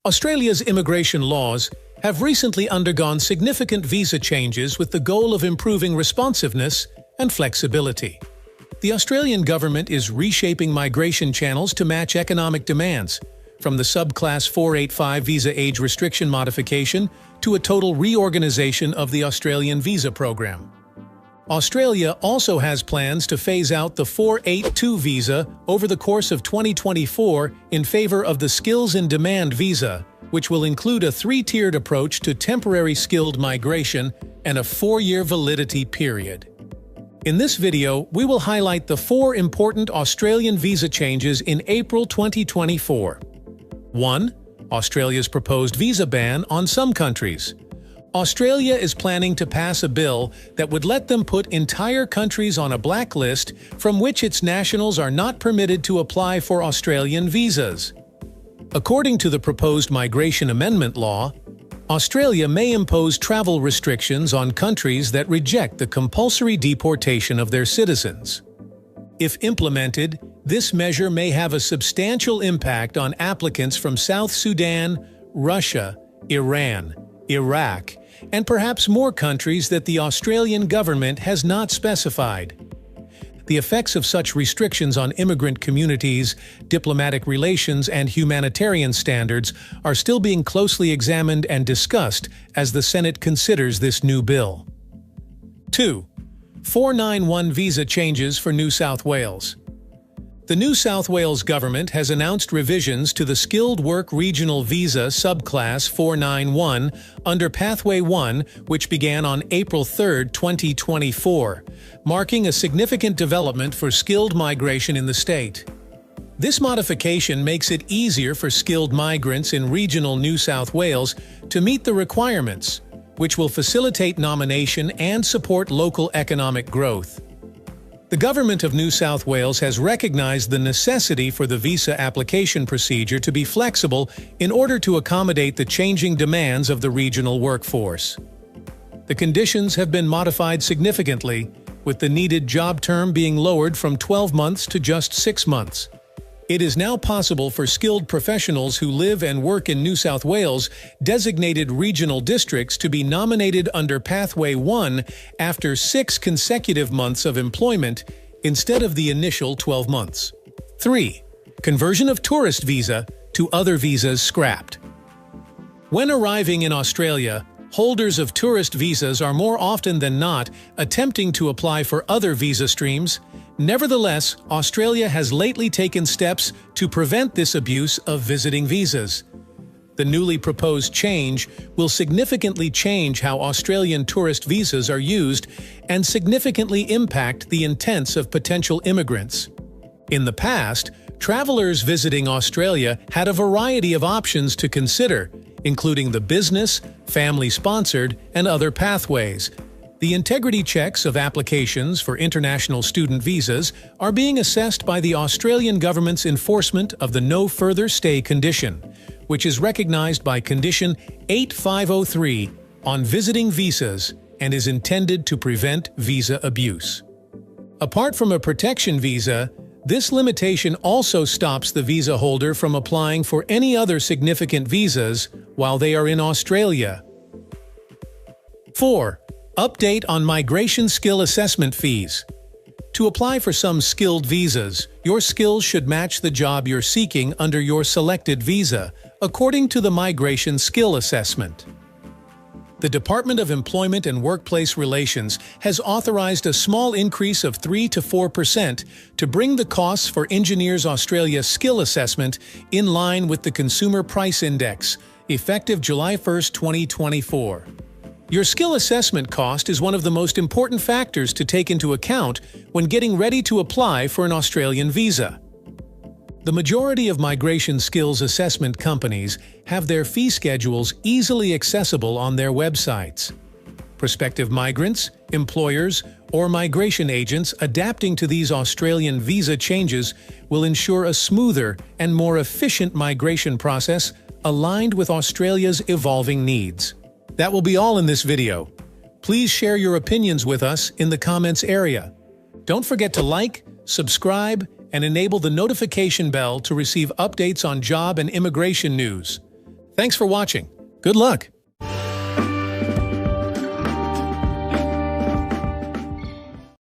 Australia's immigration laws have recently undergone significant visa changes with the goal of improving responsiveness and flexibility. The Australian government is reshaping migration channels to match economic demands, from the subclass 485 visa age restriction modification to a total reorganization of the Australian visa program. Australia also has plans to phase out the 482 visa over the course of 2024 in favor of the Skills in Demand visa, which will include a three-tiered approach to temporary skilled migration and a 4-year validity period. In this video, we will highlight the 4 important Australian visa changes in April 2024. 1. Australia's proposed visa ban on some countries. Australia is planning to pass a bill that would let them put entire countries on a blacklist from which its nationals are not permitted to apply for Australian visas. According to the proposed Migration Amendment Law, Australia may impose travel restrictions on countries that reject the compulsory deportation of their citizens. If implemented, this measure may have a substantial impact on applicants from South Sudan, Russia, Iran, Iraq, and perhaps more countries that the Australian government has not specified. The effects of such restrictions on immigrant communities, diplomatic relations, and humanitarian standards are still being closely examined and discussed as the Senate considers this new bill. 2. 491 visa changes for New South Wales. The New South Wales government has announced revisions to the Skilled Work Regional Visa subclass 491 under Pathway 1, which began on April 3, 2024, marking a significant development for skilled migration in the state. This modification makes it easier for skilled migrants in regional New South Wales to meet the requirements, which will facilitate nomination and support local economic growth. The Government of New South Wales has recognized the necessity for the visa application procedure to be flexible in order to accommodate the changing demands of the regional workforce. The conditions have been modified significantly, with the needed job term being lowered from 12 months to just 6 months. It is now possible for skilled professionals who live and work in New South Wales designated regional districts to be nominated under Pathway 1 after 6 consecutive months of employment instead of the initial 12 months. 3. Conversion of tourist visa to other visas scrapped. When arriving in Australia, holders of tourist visas are more often than not attempting to apply for other visa streams. Nevertheless, Australia has lately taken steps to prevent this abuse of visiting visas. The newly proposed change will significantly change how Australian tourist visas are used and significantly impact the intents of potential immigrants. In the past, travelers visiting Australia had a variety of options to consider, including the business, family-sponsored, and other pathways. The integrity checks of applications for international student visas are being assessed by the Australian government's enforcement of the No Further Stay condition, which is recognized by Condition 8503 on visiting visas and is intended to prevent visa abuse. Apart from a protection visa, this limitation also stops the visa holder from applying for any other significant visas while they are in Australia. 4. Update on migration skill assessment fees. To apply for some skilled visas, your skills should match the job you're seeking under your selected visa, according to the Migration Skill Assessment. The Department of Employment and Workplace Relations has authorized a small increase of 3 to 4% to bring the costs for Engineers Australia Skill Assessment in line with the Consumer Price Index, effective July 1, 2024. Your skill assessment cost is one of the most important factors to take into account when getting ready to apply for an Australian visa. The majority of migration skills assessment companies have their fee schedules easily accessible on their websites. Prospective migrants, employers, or migration agents adapting to these Australian visa changes will ensure a smoother and more efficient migration process aligned with Australia's evolving needs. That will be all in this video. Please share your opinions with us in the comments area. Don't forget to like, subscribe, and enable the notification bell to receive updates on job and immigration news. Thanks for watching. Good luck!